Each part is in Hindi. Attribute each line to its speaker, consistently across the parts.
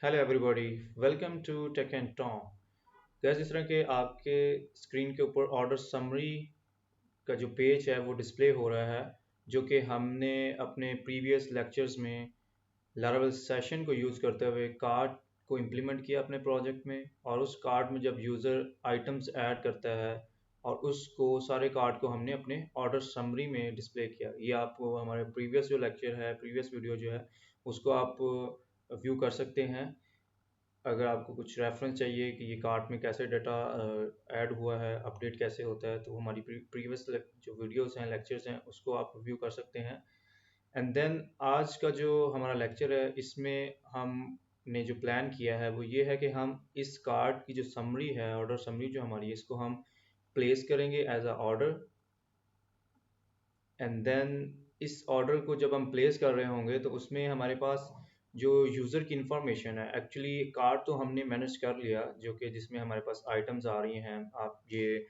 Speaker 1: Hello everybody, welcome to tech and Tom. Gas इस तरह के आपके स्क्रीन के ऊपर ऑर्डर समरी का जो पेज है वो डिस्प्ले हो रहा है, जो कि हमने अपने प्रीवियस लेक्चर्स में लारावेल सेशन को यूज़ करते हुए कार्ट को इम्प्लीमेंट किया अपने प्रोजेक्ट में। और उस कार्ट में जब यूज़र आइटम्स ऐड करता है और उसको सारे कार्ट को हमने अपने ऑर्डर समरी में डिस्प्ले किया। ये आपको हमारे प्रीवियस जो लेक्चर है, प्रीवियस वीडियो जो है, उसको आप व्यू कर सकते हैं। अगर आपको कुछ रेफरेंस चाहिए कि ये कार्ट में कैसे डाटा ऐड हुआ है, अपडेट कैसे होता है, तो हमारी प्रीवियस जो वीडियोस हैं, लेक्चर्स हैं, उसको आप व्यू कर सकते हैं। एंड देन आज का जो हमारा लेक्चर है, इसमें हमने जो प्लान किया है वो ये है कि हम इस कार्ड की जो समरी है, ऑर्डर समरी जो हमारी है, इसको हम प्लेस करेंगे as a order. And then इस ऑर्डर को जब हम प्लेस कर रहे होंगे तो उसमें हमारे पास जो यूज़र की इंफॉर्मेशन है, एक्चुअली कार्ड तो हमने मैनेज कर लिया, जो कि जिसमें हमारे पास आइटम्स आ रही हैं। आप ये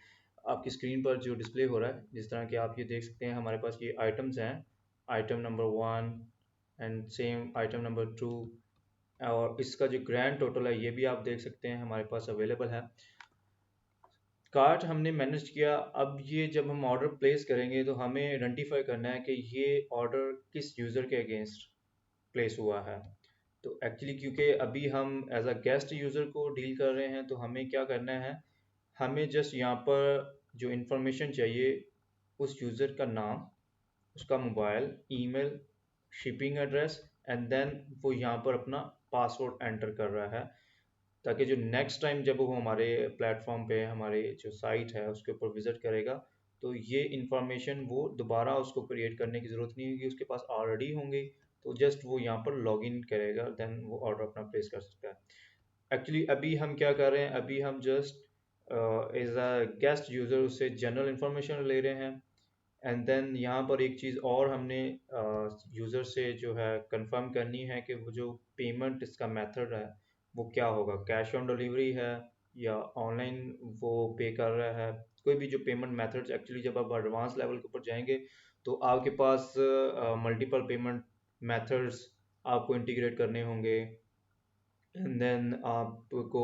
Speaker 1: आपकी स्क्रीन पर जो डिस्प्ले हो रहा है, जिस तरह के आप ये देख सकते हैं, हमारे पास ये आइटम्स हैं। Item number 1 and same item number 2, और इसका जो ग्रैंड टोटल है ये भी आप देख सकते हैं हमारे पास अवेलेबल है। कार्ट हमने मैनेज किया। अब ये जब हम ऑर्डर प्लेस करेंगे तो हमें आइडेंटिफाई करना है कि ये ऑर्डर किस यूज़र के अगेंस्ट प्लेस हुआ है। तो एक्चुअली क्योंकि अभी हम एज अ गेस्ट यूज़र को डील कर रहे हैं, तो हमें क्या करना है, हमें जस्ट यहाँ पर जो इंफॉर्मेशन चाहिए, उस यूज़र का नाम, उसका mobile, email, shipping address, and then वो यहाँ पर अपना पासवर्ड एंटर कर रहा है, ताकि जो नेक्स्ट टाइम जब वो हमारे प्लेटफॉर्म पे, हमारे जो साइट है उसके ऊपर विज़िट करेगा, तो ये इंफॉर्मेशन वो दोबारा उसको क्रिएट करने की ज़रूरत नहीं होगी, उसके पास ऑलरेडी होंगी। तो जस्ट वो यहाँ पर लॉगिन करेगा, देन वो ऑर्डर अपना प्लेस कर सकता है। एक्चुअली अभी हम क्या कर रहे हैं, अभी हम just as a guest user उससे जनरल इंफॉर्मेशन ले रहे हैं। एंड देन यहाँ पर एक चीज़ और हमने यूज़र से जो है कंफर्म करनी है कि वो जो पेमेंट इसका मेथड है वो क्या होगा, कैश ऑन डिलीवरी है या ऑनलाइन वो पे कर रहा है। कोई भी जो पेमेंट मेथड्स, एक्चुअली जब आप एडवांस लेवल के ऊपर जाएंगे तो आपके पास मल्टीपल पेमेंट मेथड्स आपको इंटीग्रेट करने होंगे। एंड देन आपको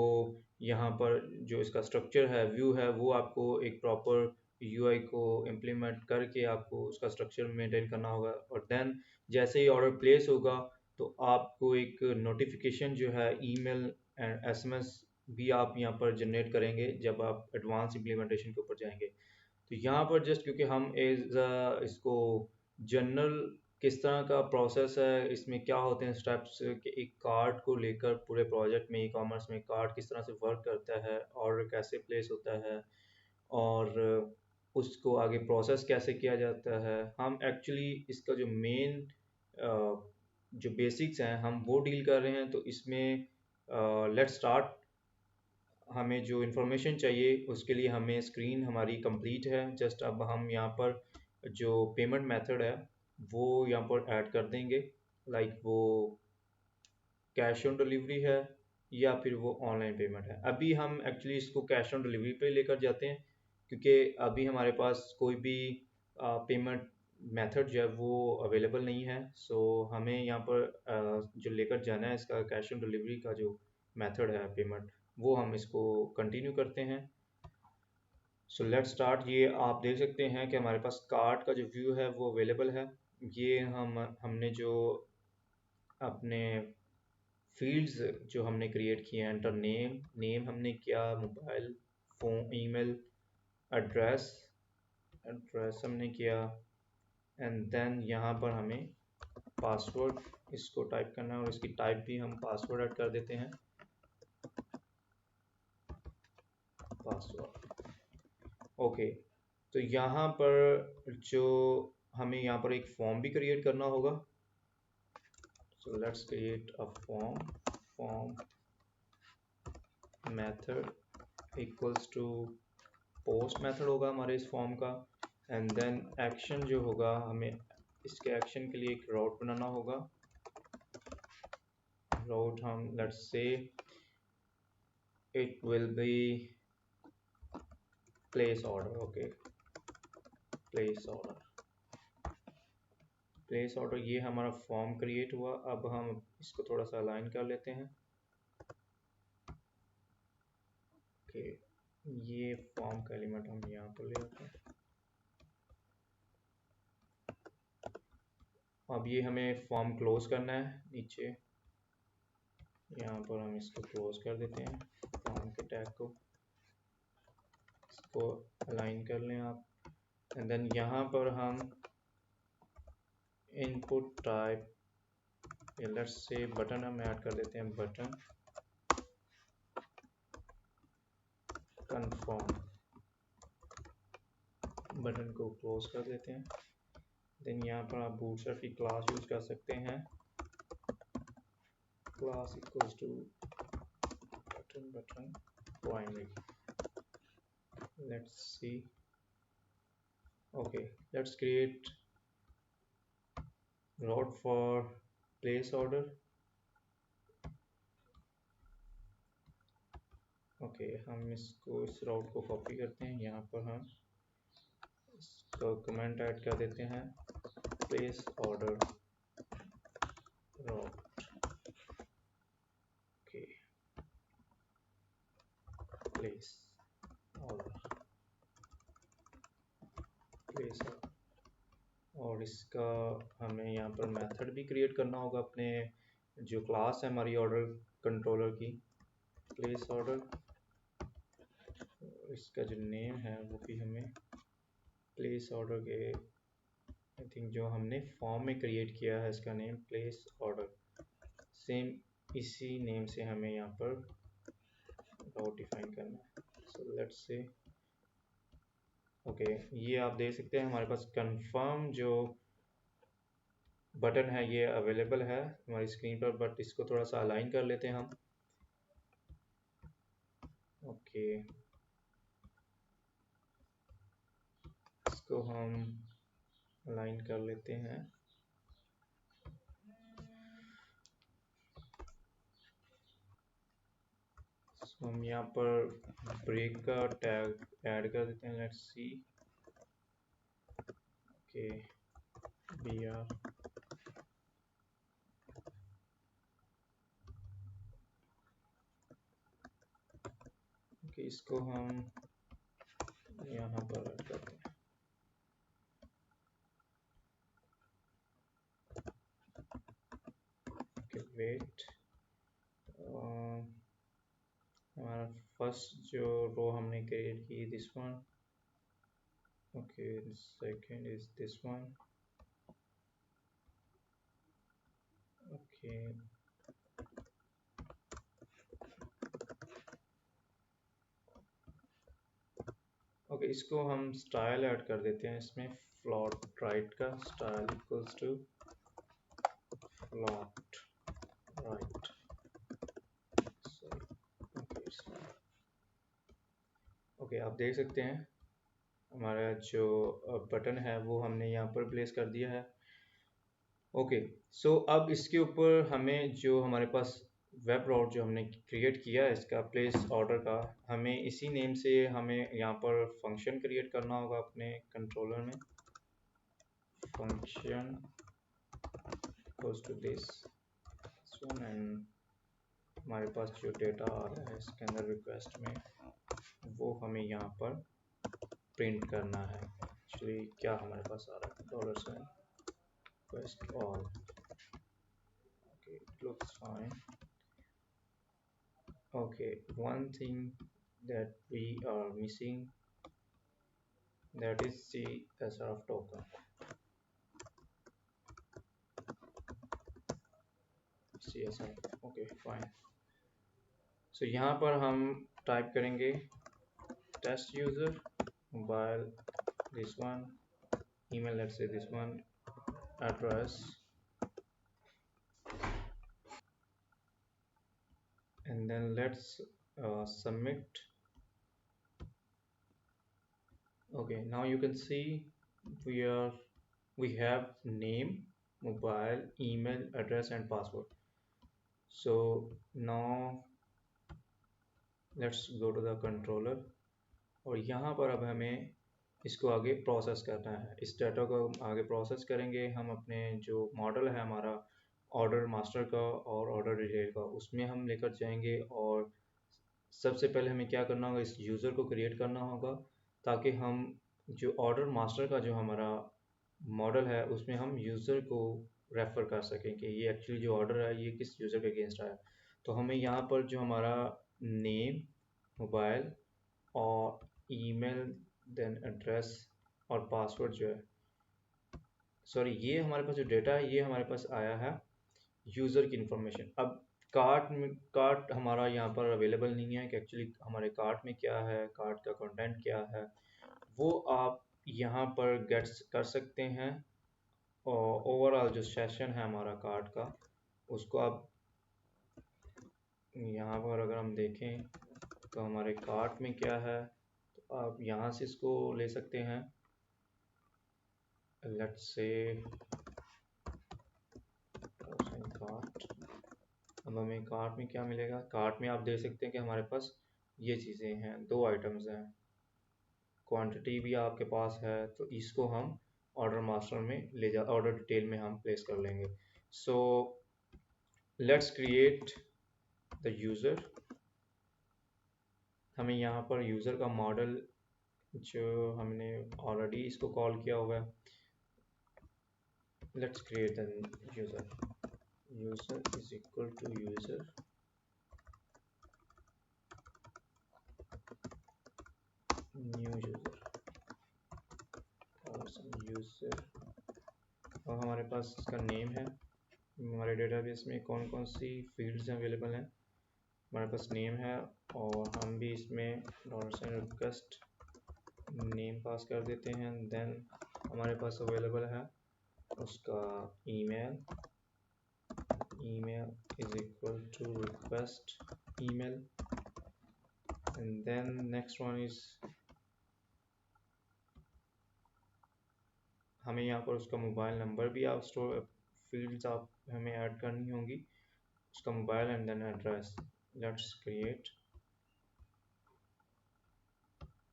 Speaker 1: यहाँ पर जो इसका स्ट्रक्चर है, व्यू है, वो आपको एक प्रॉपर यूआई को इम्प्लीमेंट करके आपको उसका स्ट्रक्चर मेंटेन करना होगा। और देन जैसे ही ऑर्डर प्लेस होगा तो आपको एक नोटिफिकेशन जो है, ईमेल एंड एसएमएस भी आप यहाँ पर जनरेट करेंगे जब आप एडवांस इम्प्लीमेंटेशन के ऊपर जाएंगे। तो यहाँ पर जस्ट क्योंकि हम एज इसको जनरल किस तरह का प्रोसेस है, इसमें क्या होते हैं स्टेप्स, कि एक कार्ड को लेकर पूरे प्रोजेक्ट में, ई कॉमर्स में कार्ड किस तरह से वर्क करता है, ऑर्डर कैसे प्लेस होता है, और उसको आगे प्रोसेस कैसे किया जाता है, हम एक्चुअली इसका जो मेन जो बेसिक्स हैं हम वो डील कर रहे हैं। तो इसमें लेट्स स्टार्ट। हमें जो इन्फॉर्मेशन चाहिए उसके लिए हमें स्क्रीन हमारी कंप्लीट है। जस्ट अब हम यहाँ पर जो पेमेंट मेथड है वो यहाँ पर ऐड कर देंगे, लाइक वो कैश ऑन डिलीवरी है या फिर वो ऑनलाइन पेमेंट है। अभी हम एक्चुअली इसको कैश ऑन डिलीवरी पे लेकर जाते हैं, क्योंकि अभी हमारे पास कोई भी पेमेंट मेथड जो है वो अवेलेबल नहीं है। सो हमें यहाँ पर जो लेकर जाना है इसका कैश ऑन डिलीवरी का जो मेथड है पेमेंट, वो हम इसको कंटिन्यू करते हैं। So let's start. ये आप देख सकते हैं कि हमारे पास कार्ड का जो व्यू है वो अवेलेबल है। ये हमने जो अपने फील्ड्स जो हमने क्रिएट किए हैं, एंटर नेम, नेम हमने किया, mobile, phone, email, address, address हमने किया। एंड देन यहाँ पर हमें पासवर्ड इसको टाइप करना है, और इसकी टाइप भी हम पासवर्ड ऐड कर देते हैं, पासवर्ड। ओके। तो यहाँ पर जो हमें यहाँ पर एक फॉर्म भी क्रिएट करना होगा। So let's create a form method equals to post method होगा हमारे इस फॉर्म का। एंड देन एक्शन जो होगा, हमें इसके एक्शन के लिए एक राउट बनाना होगा। राउट हम let's say it will be place order. Okay, place order, place order, ये हमारा फॉर्म क्रिएट हुआ। अब हम इसको थोड़ा सा अलाइन कर लेते हैं। ओके, ये फॉर्म का एलिमेंट हम यहाँ पर ले आते हैं। अब ये हमें फॉर्म क्लोज करना है नीचे, यहाँ पर हम इसको क्लोज कर देते हैं फॉर्म के टैग को, इसको अलाइन कर लें आप। एंड देन यहाँ पर हम input type, let's say button हम ऐड कर देते हैं, बटन कन्फर्म, बटन को क्लोज कर देते हैं। देन यहाँ पर आप बूटस्ट्रैप की क्लास यूज कर सकते हैं, class equals to button primary. Let's see, okay, let's create route for place order। Okay, हम इसको, इस राउट को कॉपी करते हैं, यहाँ पर हम इसको कमेंट ऐड कर देते हैं, place order route. Okay, place order, place order. और इसका हमें यहाँ पर मेथड भी क्रिएट करना होगा अपने जो क्लास है हमारी ऑर्डर कंट्रोलर की, प्लेस ऑर्डर। इसका जो नेम है वो भी हमें प्लेस ऑर्डर के, आई थिंक जो हमने फॉर्म में क्रिएट किया है इसका नेम प्लेस ऑर्डर, सेम इसी नेम से हमें यहाँ पर राउट डिफाइन करना है। सो लेट्स से, ओके, ये आप देख सकते हैं हमारे पास कंफर्म जो बटन है ये अवेलेबल है हमारी स्क्रीन पर, बट इसको थोड़ा सा अलाइन कर लेते हैं हम। ओके, इसको हम अलाइन कर लेते हैं। तो हम यहाँ पर ब्रेक का टैग ऐड कर देते हैं, let's see. Okay, br, okay, इसको हम यहाँ पर ऐड करते हैं। ओके, वेट, हमारा फर्स्ट जो रो हमने क्रिएट की this one, okay, second is this one, okay, okay, इसको हम स्टाइल ऐड कर देते हैं इसमें, फ्लॉट राइट का style equals to float right. Okay, आप देख सकते हैं हमारा जो बटन है वो हमने यहाँ पर प्लेस कर दिया है। ओके, सो अब इसके ऊपर हमें जो हमारे पास वेब राउट जो हमने क्रिएट किया है इसका प्लेस ऑर्डर का, हमें इसी नेम से हमें यहाँ पर फंक्शन क्रिएट करना होगा अपने कंट्रोलर में, function equals to this one, and हमारे पास जो डेटा आ रहा है इसके अंदर रिक्वेस्ट में वो हमें यहाँ पर प्रिंट करना है। एक्चुअली क्या हमारे पास आ रहा है, $sign request all, okay, it looks fine। okay, one thing that we are missing, that is CSRF token। CSRF, okay, fine। so यहाँ पर हम टाइप करेंगे test user mobile, this one, email, let's say this one, address, and then let's submit। okay, now you can see we have name, mobile, email address and password। so now let's go to the controller, और यहाँ पर अब हमें इसको आगे प्रोसेस करना है, इस डाटा को आगे प्रोसेस करेंगे हम अपने जो मॉडल है हमारा ऑर्डर मास्टर का और ऑर्डर डिटेल का, उसमें हम लेकर जाएंगे और सबसे पहले हमें क्या करना होगा, इस यूज़र को क्रिएट करना होगा ताकि हम जो ऑर्डर मास्टर का जो हमारा मॉडल है उसमें हम यूज़र को रेफ़र कर सकें कि ये एक्चुअली जो ऑर्डर है ये किस यूज़र के अगेंस्ट आया। तो हमें यहाँ पर जो हमारा नेम, मोबाइल और ईमेल, देन एड्रेस और पासवर्ड जो है, सॉरी, ये हमारे पास जो डेटा है ये हमारे पास आया है यूज़र की इंफॉर्मेशन। अब कार्ट हमारा यहाँ पर अवेलेबल नहीं है कि एक्चुअली हमारे कार्ट में क्या है, कार्ट का कंटेंट क्या है, वो आप यहाँ पर गेट कर सकते हैं। और ओवरऑल जो सेशन है हमारा कार्ट का, उसको आप यहाँ पर अगर हम देखें तो हमारे कार्ट में क्या है, तो आप यहाँ से इसको ले सकते हैं। लेट्स से कार्ट, अब हमें कार्ट में क्या मिलेगा, कार्ट में आप देख सकते हैं कि हमारे पास ये चीज़ें हैं, 2 आइटम्स हैं, क्वांटिटी भी आपके पास है, तो इसको हम ऑर्डर मास्टर में ले जा, ऑर्डर डिटेल में हम प्लेस कर लेंगे। सो लेट्स क्रिएट द यूज़र। हमें यहाँ पर यूज़र का मॉडल जो हमने ऑलरेडी इसको कॉल किया हुआ है, let's create the user. User is equal to user new user और यूज़र, और हमारे पास इसका नेम है। हमारे डेटाबेस में कौन कौन सी फील्ड्स अवेलेबल हैं, हमारे पास नेम है और हम भी इसमें $रिक्वेस्ट नेम पास कर देते हैं। देन हमारे पास अवेलेबल है उसका email, email is equal to request email, and then next one is हमें यहाँ पर उसका मोबाइल नंबर भी आप स्टोर फील्ड्स आप हमें ऐड करनी होंगी, उसका mobile and then address. Let's create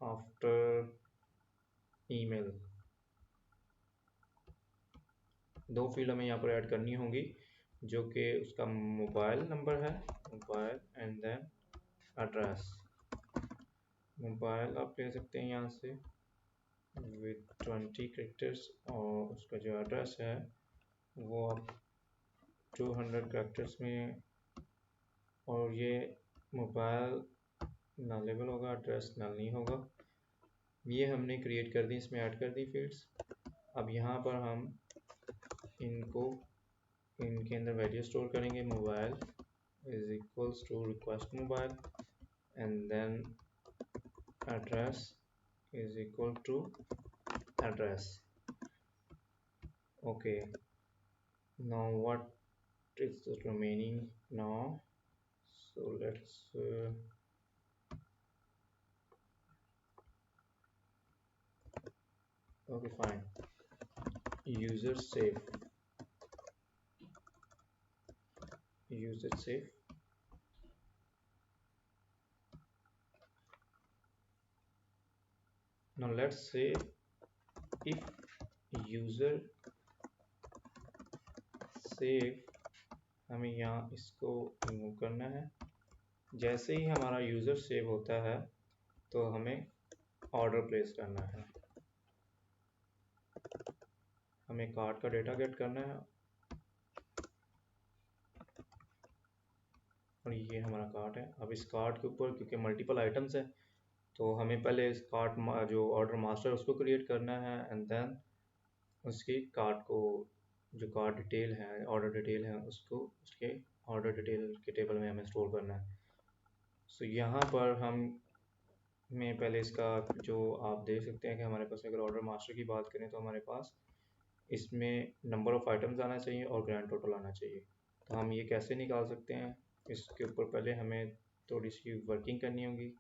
Speaker 1: after email, 2 field हमें यहाँ पर ऐड करनी होंगी जो कि उसका मोबाइल नंबर है, mobile and then address. Mobile आप ले सकते हैं यहाँ से विद 20 कैरेक्टर्स, और उसका जो एड्रेस है वो आप 200 कैरेक्टर्स में, और ये मोबाइल नलेबल होगा, एड्रेस नल नहीं होगा। ये हमने क्रिएट कर दी, इसमें ऐड कर दी फील्ड्स। अब यहाँ पर हम इनको इनके अंदर वैल्यू स्टोर करेंगे, mobile is equals to request mobile and then address is equal to address. Okay, now what is the remaining now? So let's okay, fine, user save, user save. Now let's say if user save, हमें यहाँ इसको रिमूव करना है। जैसे ही हमारा यूज़र सेव होता है तो हमें ऑर्डर प्लेस करना है, हमें कार्ड का डेटा गेट करना है, और ये हमारा कार्ड है। अब इस कार्ड के ऊपर क्योंकि मल्टीपल आइटम्स है तो हमें पहले इस कार्ड जो ऑर्डर मास्टर उसको क्रिएट करना है एंड देन उसकी कार्ड को जो कार्ड डिटेल है, ऑर्डर डिटेल है, उसको उसके ऑर्डर डिटेल के टेबल में हमें स्टोर करना है। सो यहाँ पर हम में पहले इसका जो आप देख सकते हैं कि हमारे पास अगर ऑर्डर मास्टर की बात करें तो हमारे पास इसमें नंबर ऑफ़ आइटम्स आना चाहिए और ग्रैंड टोटल आना चाहिए। तो हम ये कैसे निकाल सकते हैं, इसके ऊपर पहले हमें थोड़ी सी वर्किंग करनी होगी।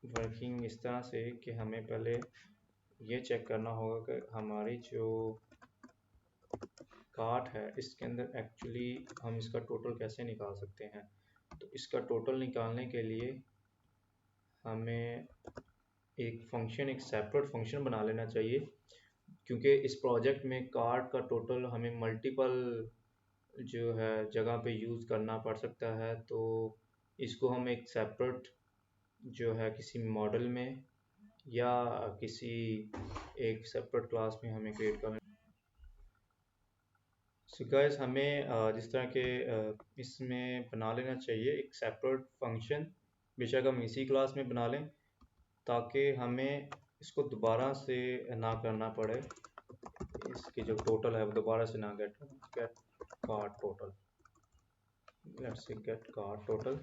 Speaker 1: वर्किंग इस तरह से कि हमें पहले ये चेक करना होगा कि हमारी जो कार्ट है इसके अंदर एक्चुअली हम इसका टोटल कैसे निकाल सकते हैं। तो इसका टोटल निकालने के लिए हमें एक फंक्शन, एक सेपरेट फंक्शन बना लेना चाहिए, क्योंकि इस प्रोजेक्ट में कार्ट का टोटल हमें मल्टीपल जो है जगह पे यूज़ करना पड़ सकता है, तो इसको हम एक सेपरेट जो है किसी मॉडल में या किसी एक सेपरेट क्लास में हमें क्रिएट करना। सो गाइस, हमें जिस तरह के इसमें बना लेना चाहिए एक सेपरेट फंक्शन, बेशक हम इसी क्लास में बना लें ताकि हमें इसको दोबारा से ना करना पड़े। इसकी जो टोटल है वो दोबारा से ना get card total. Let's say get card total.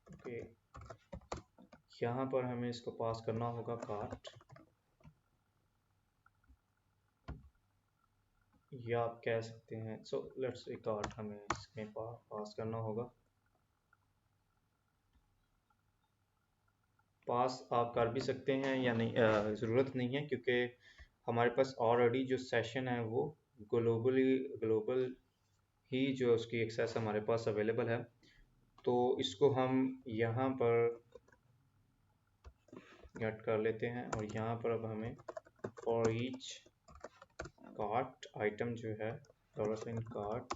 Speaker 1: Okay, यहाँ पर हमें इसको पास करना होगा कार्ट, या आप कह सकते हैं सो लेट्स से कार्ट हमें इसमें पास करना होगा। पास आप कर भी सकते हैं या नहीं, ज़रूरत नहीं है, क्योंकि हमारे पास ऑलरेडी जो सेशन है वो ग्लोबल ही जो उसकी एक्सेस हमारे पास अवेलेबल है। तो इसको हम यहाँ पर गेट कर लेते हैं और यहाँ पर अब हमें फॉर ईच कार्ट आइटम जो है $, कार्ट,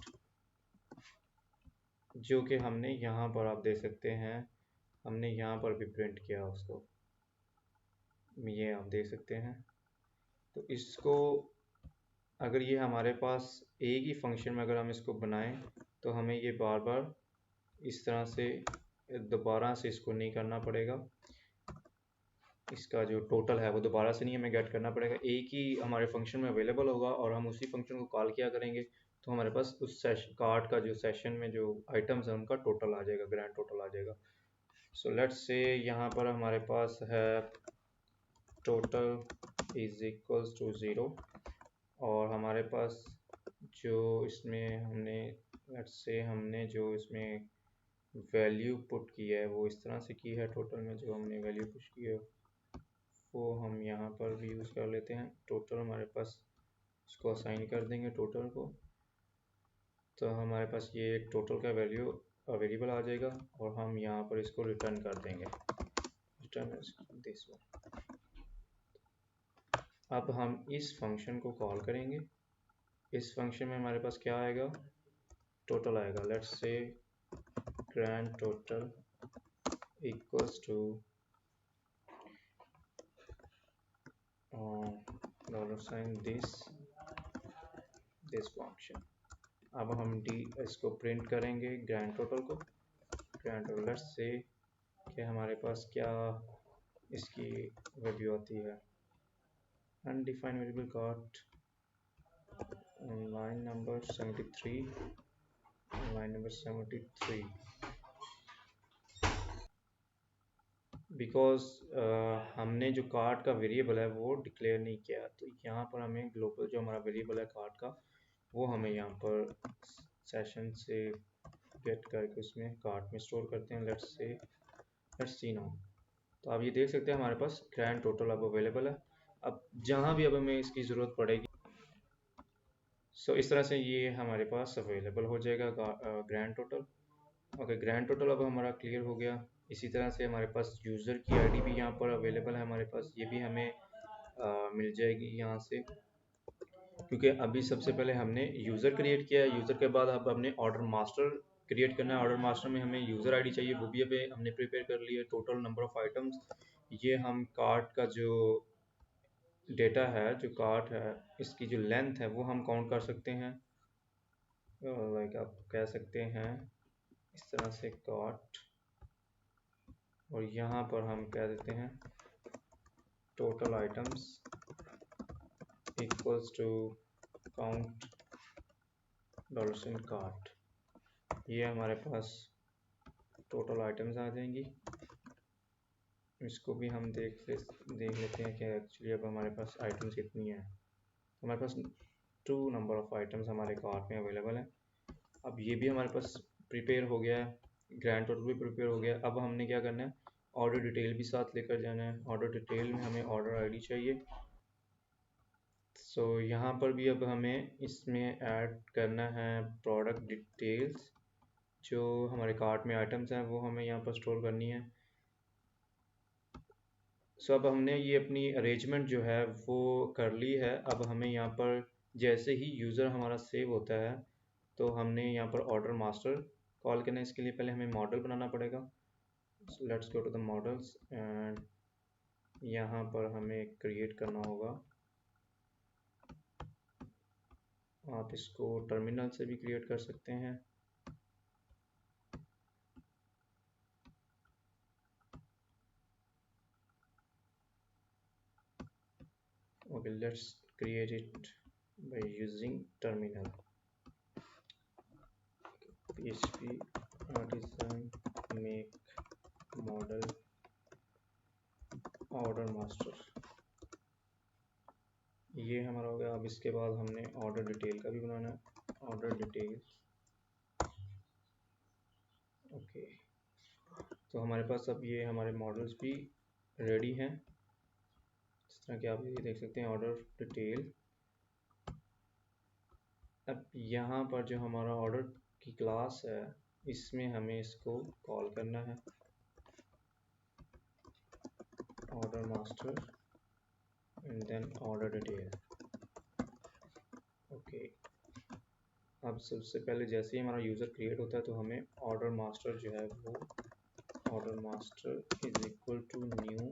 Speaker 1: जो कि हमने यहाँ पर आप देख सकते हैं हमने यहाँ पर भी प्रिंट किया उसको, ये आप देख सकते हैं। तो इसको अगर ये हमारे पास एक ही फंक्शन में अगर हम इसको बनाएं तो हमें ये बार बार इस तरह से दोबारा से इसको नहीं करना पड़ेगा। इसका जो टोटल है वो दोबारा से नहीं हमें गेट करना पड़ेगा, एक ही हमारे फंक्शन में अवेलेबल होगा और हम उसी फंक्शन को कॉल किया करेंगे तो हमारे पास उस कार्ड का जो सेशन में जो आइटम्स है उनका टोटल आ जाएगा, ग्रैंड टोटल आ जाएगा। सो लेट्स से यहाँ पर हमारे पास है टोटल इज इक्वल्स टू 0 और हमारे पास जो इसमें हमने लेट्स से हमने जो इसमें वैल्यू पुट की है वो इस तरह से की है, टोटल में जो हमने वैल्यू पुट की है वो हम यहाँ पर भी यूज़ कर लेते हैं। टोटल हमारे पास इसको असाइन कर देंगे टोटल को, तो हमारे पास ये टोटल का वैल्यू वेरिएबल आ जाएगा और हम यहाँ पर इसको रिटर्न कर देंगे, रिटर्न दिस वन। अब हम इस फंक्शन को कॉल करेंगे। इस फंक्शन में हमारे पास क्या आएगा, टोटल आएगा। Let's say grand total equals to this function. अब हम इसको प्रिंट करेंगे ग्रैंड टोटल को, ग्रैंड टोटल। लेट्स से कि हमारे पास क्या इसकी वैल्यू आती है, undefined variable cart line number 73, line number 73 because हमने जो कार्ट का वेरिएबल है वो डिक्लेयर नहीं किया, तो यहाँ पर हमें ग्लोबल जो हमारा वेरिएबल है कार्ट का वो हमें यहाँ पर सेशन से गेट करके उसमें कार्ट में स्टोर करते हैं। Let's see now. तो आप ये देख सकते हैं हमारे पास ग्रैंड टोटल अब अवेलेबल है। अब जहाँ भी अब हमें इसकी ज़रूरत पड़ेगी सो इस तरह से ये हमारे पास अवेलेबल हो जाएगा grand total. Okay, grand total अब हमारा क्लियर हो गया। इसी तरह से हमारे पास यूज़र की आईडी भी यहाँ पर अवेलेबल है हमारे पास, ये भी हमें मिल जाएगी यहाँ से, क्योंकि अभी सबसे पहले हमने यूज़र क्रिएट किया है। यूज़र के बाद अब हमने ऑर्डर मास्टर क्रिएट करना है। ऑर्डर मास्टर में हमें यूज़र आईडी चाहिए, वो भी अभी हमने प्रिपेयर कर लिया है। टोटल नंबर ऑफ़ आइटम्स, ये हम कार्ट का जो डेटा है, जो कार्ट है, इसकी जो लेंथ है वो हम काउंट कर सकते हैं। लाइक आप कह सकते हैं इस तरह से कार्ट, और यहाँ पर हम कह देते हैं total items equals to count $cart. ये हमारे पास टोटल आइटम्स आ जाएंगी। इसको भी हम देख लेते हैं कि एक्चुअली अब हमारे पास आइटम्स कितनी हैं। हमारे पास 2 नंबर ऑफ़ आइटम्स हमारे कार्ट में अवेलेबल हैं। अब ये भी हमारे पास प्रिपेयर हो गया है, ग्रैंड टोटल भी प्रिपेयर हो गया। अब हमने क्या करना है, ऑर्डर डिटेल भी साथ लेकर जाना है। ऑर्डर डिटेल में हमें ऑर्डर आईडी चाहिए। सो यहाँ पर भी अब हमें इसमें ऐड करना है प्रोडक्ट डिटेल्स, जो हमारे कार्ट में आइटम्स हैं वो हमें यहाँ पर स्टोर करनी है। सो अब हमने ये अपनी अरेंजमेंट जो है वो कर ली है। अब हमें यहाँ पर जैसे ही यूज़र हमारा सेव होता है तो हमने यहाँ पर ऑर्डर मास्टर कॉल करना है। इसके लिए पहले हमें मॉडल बनाना पड़ेगा। Let's go to the models and यहाँ पर हमें क्रिएट करना होगा। आप इसको टर्मिनल से भी क्रिएट कर सकते हैं। Okay, let's create it by using terminal. PHP artisan make model order master, ये हमारा हो गया। अब इसके बाद हमने ऑर्डर डिटेल का भी बनाना है। Order detail, okay. तो हमारे पास अब ये हमारे मॉडल्स भी रेडी हैं, जिस तरह कि आप ये देख सकते हैं ऑर्डर डिटेल। अब यहाँ पर जो हमारा ऑर्डर की क्लास है इसमें हमें इसको कॉल करना है, order master and then order detail. Okay, अब सबसे पहले जैसे ही हमारा यूज़र क्रिएट होता है तो हमें ऑर्डर मास्टर जो है वो order master is equal to new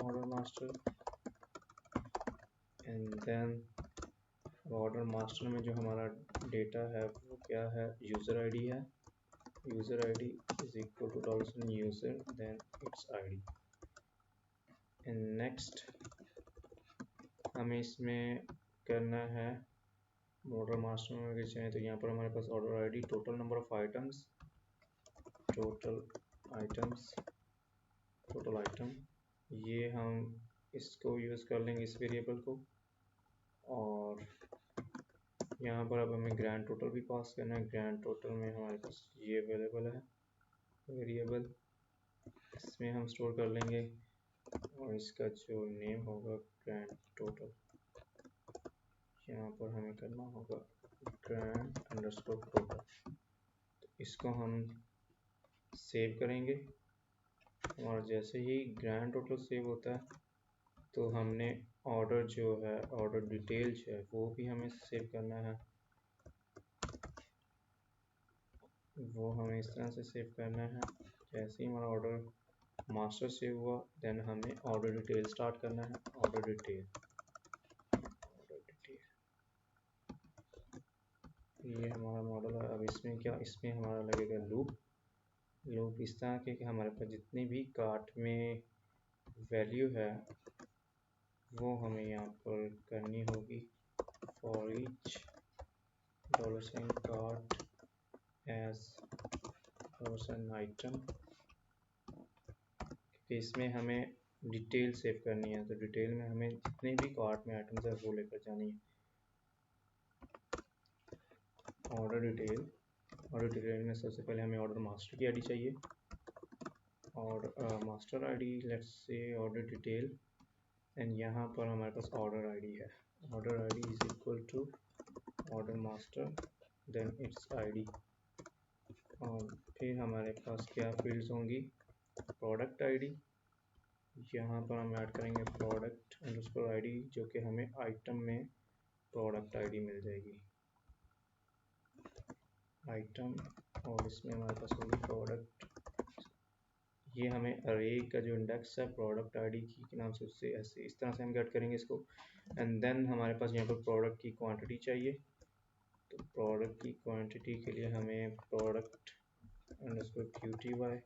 Speaker 1: order master and then order master में जो हमारा डेटा है वो क्या है, यूज़र आईडी है। User ID is equal to dollar user then its ID. And next हमें इसमें करना है ऑर्डर मास्टर में अगर चाहें तो यहाँ पर हमारे पास order ID, total number of items, total item, ये हम इसको यूज़ कर लेंगे इस वेरिएबल को। और यहाँ पर अब हमें ग्रैंड टोटल भी पास करना है। ग्रैंड टोटल में हमारे पास ये अवेलेबल है वेरिएबल, इसमें हम स्टोर कर लेंगे और इसका जो नेम होगा ग्रैंड टोटल, यहाँ पर हमें करना होगा ग्रैंड अंडरस्कोर टोटल। तो इसको हम सेव करेंगे और जैसे ही ग्रैंड टोटल सेव होता है तो हमने ऑर्डर जो है, ऑर्डर डिटेल जो है वो भी हमें सेव करना है। वो हमें इस तरह से सेव करना है। जैसे ही हमारा ऑर्डर मास्टर सेव हुआ देन हमें ऑर्डर डिटेल स्टार्ट करना है। ऑर्डर डिटेल, ये हमारा मॉडल है। अब इसमें क्या, इसमें हमारा लगेगा लूप इस तरह के कि हमारे पास जितनी भी कार्ट में वैल्यू है वो हमें यहाँ पर करनी होगी। For each $cart as item, क्योंकि इसमें हमें डिटेल सेव करनी है तो डिटेल में हमें जितने भी कार्ट में आइटम्स है वो लेकर जानी है। ऑर्डर डिटेल में सबसे पहले हमें ऑर्डर मास्टर की आईडी चाहिए और master ID let's say order detail and यहाँ पर हमारे पास ऑर्डर आईडी है। Order ID is equal to order master then its ID. और फिर हमारे पास क्या फील्ड्स होंगी, प्रोडक्ट आईडी, यहाँ पर हम ऐड करेंगे प्रोडक्ट अंडरस्कोर आईडी जो कि हमें आइटम में प्रोडक्ट आईडी मिल जाएगी आइटम, और इसमें हमारे पास होगी प्रोडक्ट। ये हमें अरे का जो इंडेक्स है प्रोडक्ट आईडी की के नाम से, उससे ऐसे इस तरह से हम गेट करेंगे इसको। एंड देन हमारे पास यहाँ पर प्रोडक्ट की क्वांटिटी चाहिए, तो प्रोडक्ट की क्वांटिटी के लिए हमें प्रोडक्ट अंडरस्कोर QTY,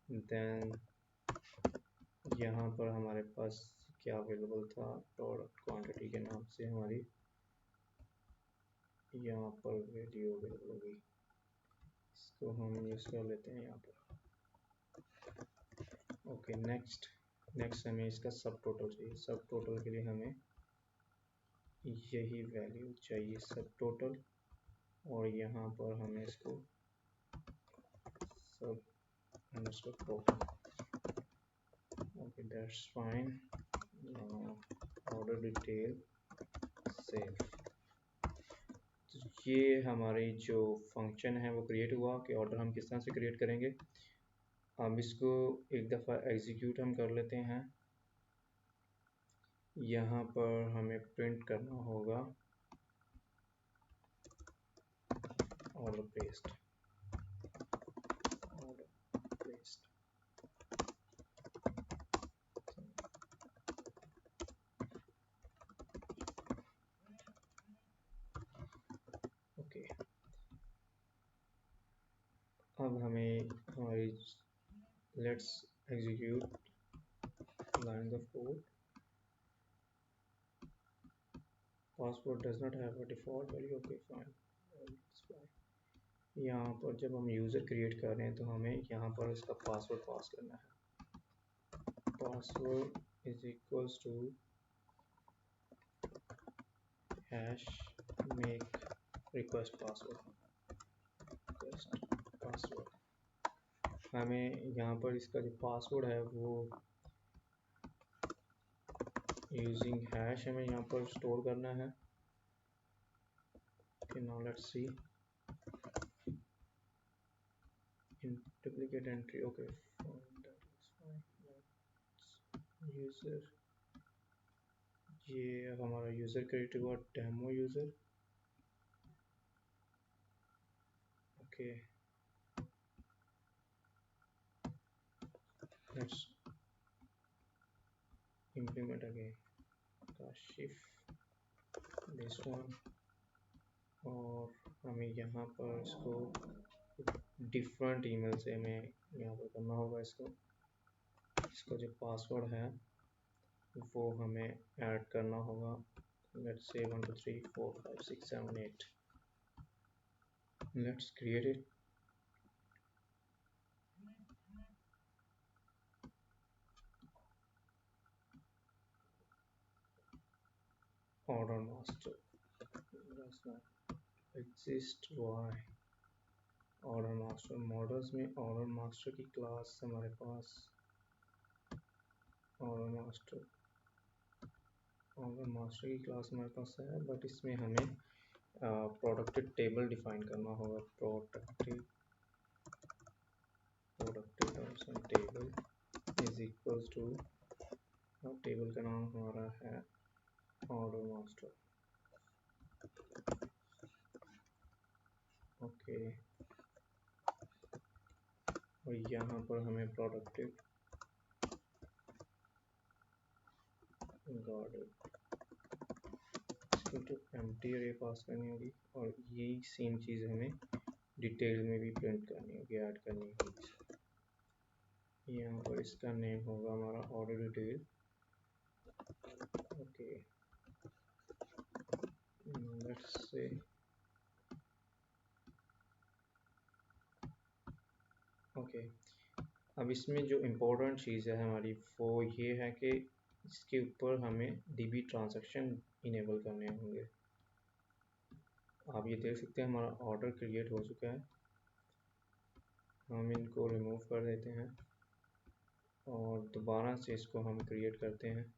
Speaker 1: देन यहाँ पर हमारे पास क्या अवेलेबल था, प्रोडक्ट क्वांटिटी के नाम से हमारी यहाँ पर वैल्यू अवेलेबल होगी, इसको हम यूज़ कर लेते हैं यहाँ पर। ओके, नेक्स्ट हमें इसका सब टोटल चाहिए। सब टोटल के लिए हमें यही वैल्यू चाहिए सब टोटल, और यहाँ पर हमें इसको सब underscore total. Okay, that's fine. Order detail save. तो ये हमारी जो फंक्शन है वो क्रिएट हुआ कि ऑर्डर हम किस तरह से क्रिएट करेंगे। अब इसको एक दफ़ा एग्जीक्यूट हम कर लेते हैं। यहाँ पर हमें प्रिंट करना होगा order paste, order paste. Okay, अब हमें हमारी let's execute line of code. Password does not have a default value, okay fine, यहाँ पर जब हम यूज़र क्रिएट कर रहे हैं तो हमें यहाँ पर इसका पासवर्ड पास करना है। Password is equals to hash make request password, request password. हमें यहाँ पर इसका जो पासवर्ड है वो यूजिंग हैश हमें यहाँ पर स्टोर करना है। okay, now let's see in duplicate entry, okay fine, that is fine। let's user, ये अब हमारा यूज़र क्रिएट हुआ demo user. Okay, let's implement again Kashif this one, और हमें यहाँ पर इसको डिफरेंट ईमेल से हमें यहाँ पर करना होगा। इसका जो पासवर्ड है वो हमें ऐड करना होगा। Let's say 1 2 3 4 5 6 7 8, let's create it. Order master does not exist, why? Order master models में ऑर्डर मास्टर की क्लास हमारे पास ऑर्डर मास्टर की क्लास हमारे पास है, बट इसमें हमें प्रोडक्टेड टेबल डिफाइन करना होगा। Protected table is equals to, table का नाम हमारा है ऑर्डर मास्टर। ओके, और यहाँ पर हमें प्रोडक्टेड एम्प्टी अरे पास करनी होगी, और यही सेम चीज़ हमें डिटेल में भी प्रिंट करनी होगी, ऐड करनी होगी। यहाँ पर इसका नेम होगा हमारा order detail. Okay, let's say okay, अब इसमें जो इम्पोर्टेंट चीज़ है हमारी वो ये है कि इसके ऊपर हमें DB ट्रांजैक्शन इनेबल करने होंगे। आप ये देख सकते हैं हमारा ऑर्डर क्रिएट हो चुका है। हम इनको रिमूव कर देते हैं और दोबारा से इसको हम क्रिएट करते हैं।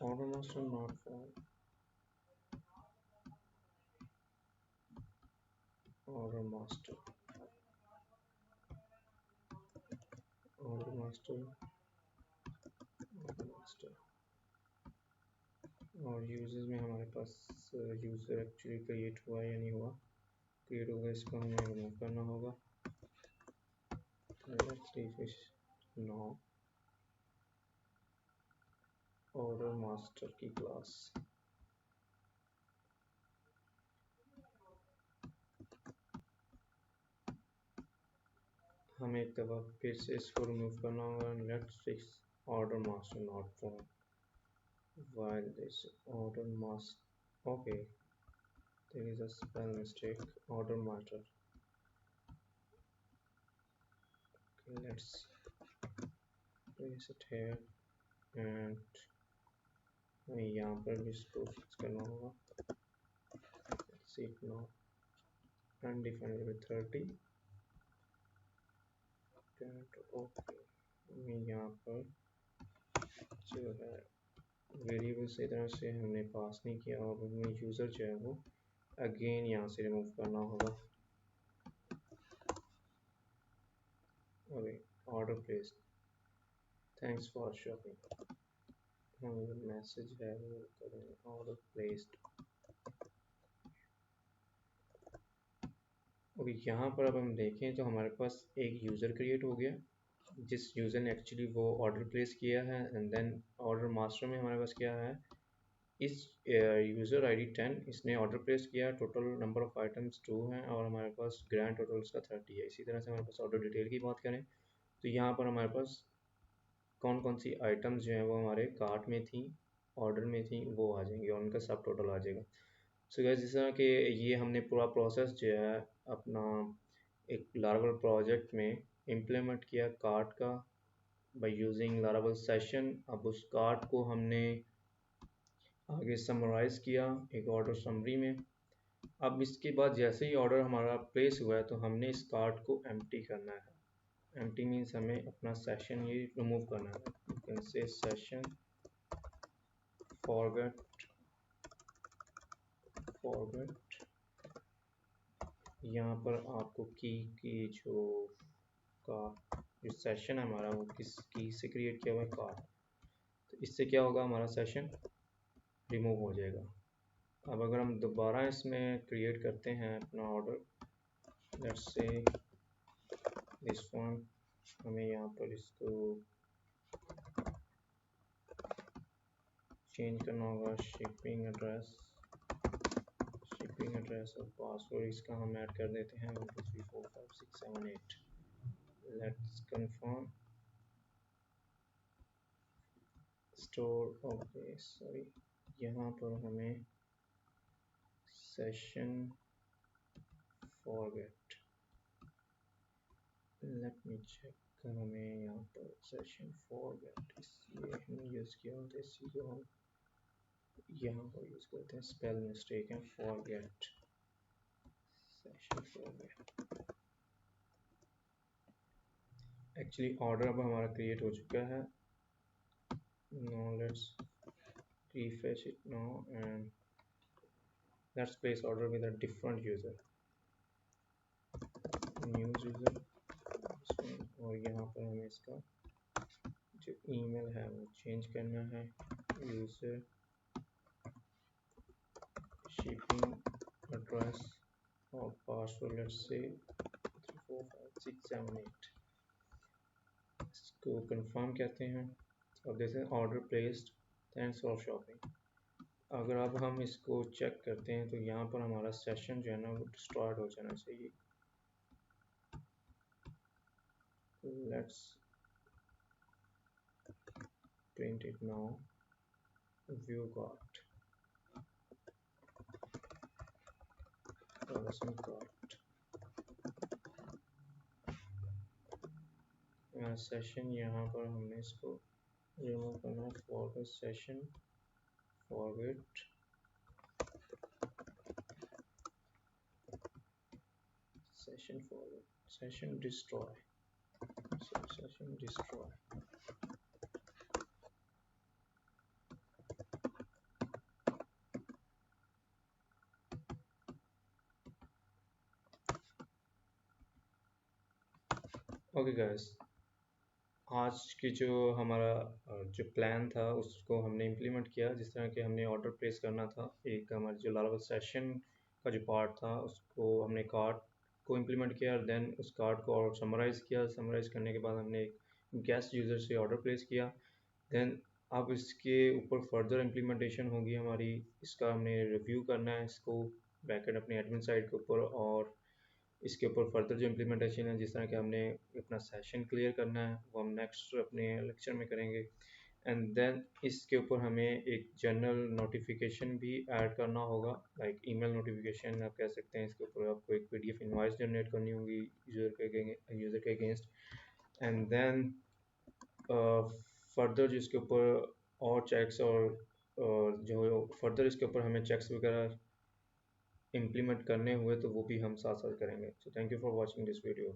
Speaker 1: Order master not found, order master और यूजर्स में हमारे पास यूज़र एक्चुअली क्रिएट हुआ या नहीं हुआ। क्रिएट होगा, इसको हमें रिमूव करना होगा। नो, ऑर्डर मास्टर की क्लास हमें एक दफ़ा फिर से इसको रिमूव करना होगा। Let's fix order master not found while this order must, okay, there is a spell mistake, order master। okay, let's place it here and हमें यहाँ पर भी इसको फिक्स करना होगा। let's see it now, undefined with 30 okay, हमें यहाँ पर जो है वेरिएबल से तरह से हमने पास नहीं किया और हमें यूज़र जो है वो अगेन यहाँ से रिमूव करना होगा। Order placed, thanks for shopping. हम मैसेज है वो करें ऑर्डर प्लेस्ड। और यहाँ पर अब हम देखें तो हमारे पास एक यूज़र क्रिएट हो गया, जिस यूज़र ने एक्चुअली वो ऑर्डर प्लेस किया है। एंड देन ऑर्डर मास्टर में हमारे पास क्या है, इस यूज़र आईडी 10 इसने ऑर्डर प्लेस किया, टोटल नंबर ऑफ़ आइटम्स 2 हैं और हमारे पास ग्रैंड टोटल इसका 30 है। इसी तरह से हमारे पास ऑर्डर डिटेल की बात करें तो यहाँ पर हमारे पास कौन कौन सी आइटम्स जो हैं वो हमारे कार्ट में थी, ऑर्डर में थी, वो आ जाएंगी और उनका सब टोटल आ जाएगा। सो गाइस, जिस तरह कि ये हमने पूरा प्रोसेस जो है अपना एक लारावल प्रोजेक्ट में इम्प्लीमेंट किया कार्ट का बाय यूजिंग लारावल सेशन। अब उस कार्ट को हमने आगे समराइज़ किया एक ऑर्डर समरी में। अब इसके बाद जैसे ही ऑर्डर हमारा प्लेस हुआ है तो हमने इस कार्ट को एम्प्टी करना है। एम्प्टी मीन्स हमें अपना सेशन ये रिमूव करना है। You can say session forget यहाँ पर आपको की जो का जो सेशन है हमारा वो किस की से क्रिएट किया हुआ है, कार्ड। तो इससे क्या होगा, हमारा सेशन रिमूव हो जाएगा। अब अगर हम दोबारा इसमें क्रिएट करते हैं अपना order, let's say this one, हमें यहाँ पर इसको चेंज करना होगा। शिपिंग एड्रेस और पासवर्ड इसका हम ऐड कर देते हैं 1 2 3 4 5 6 7 8। Let's confirm store. Okay sorry, यहाँ पर हमें session forget, let me check, हमें यहाँ पर सेशन फॉरगेट इसलिए हमने यूज़ किया होता है, इसी को हम यहाँ पर यूज़ करते हैं, स्पेल मिस्टेक है, forget, session forget. Actually order अब हमारा क्रिएट हो चुका है। now let's refresh it now and let's place order with a different user, new user, और यहाँ पर हमें इसका जो ईमेल है वो चेंज करना है, यूज़र शिपिंग एड्रेस और पासवर्ड लेट्स से 3 4 5 6 7 8। इसको कंफर्म कहते हैं। अब जैसे order placed, thanks for shopping. अगर अब हम इसको चेक करते हैं तो यहाँ पर हमारा सेशन जो है ना वो स्टार्ट हो जाना चाहिए। Let's print it now, view cart, cart session, यहाँ पर हमने इसको रिमूव करना है, forget session forget session forget session destroy, session destroy. Okay guys, आज की जो हमारा जो प्लान था उसको हमने इम्प्लीमेंट किया। जिस तरह के हमने ऑर्डर प्लेस करना था, एक हमारे जो लारावल सेशन का जो पार्ट था उसको हमने कार्ड को इम्प्लीमेंट किया, और देन उस कार्ड को और समराइज़ किया। समराइज़ करने के बाद हमने एक गेस्ट यूज़र से ऑर्डर प्लेस किया। देन अब इसके ऊपर फर्दर इम्प्लीमेंटेशन होगी हमारी। इसका हमने रिव्यू करना है इसको बैकएंड अपने एडमिन साइड के ऊपर, और इसके ऊपर फर्दर जो इम्प्लीमेंटेशन है, जिस तरह कि हमने अपना सेशन क्लियर करना है वो हम नेक्स्ट अपने लेक्चर में करेंगे। एंड देन इसके ऊपर हमें एक जनरल नोटिफिकेशन भी ऐड करना होगा, लाइक ईमेल नोटिफिकेशन आप कह सकते हैं। इसके ऊपर आपको एक पीडीएफ इनवॉइस जनरेट करनी होगी यूज़र के अगेंस्ट। एंड देन फर्दर जिसके ऊपर और चेक्स और जो फर्दर इसके ऊपर हमें चेक्स वगैरह इम्प्लीमेंट करने हुए तो वो भी हम साथ साथ करेंगे। So thank you for watching this video.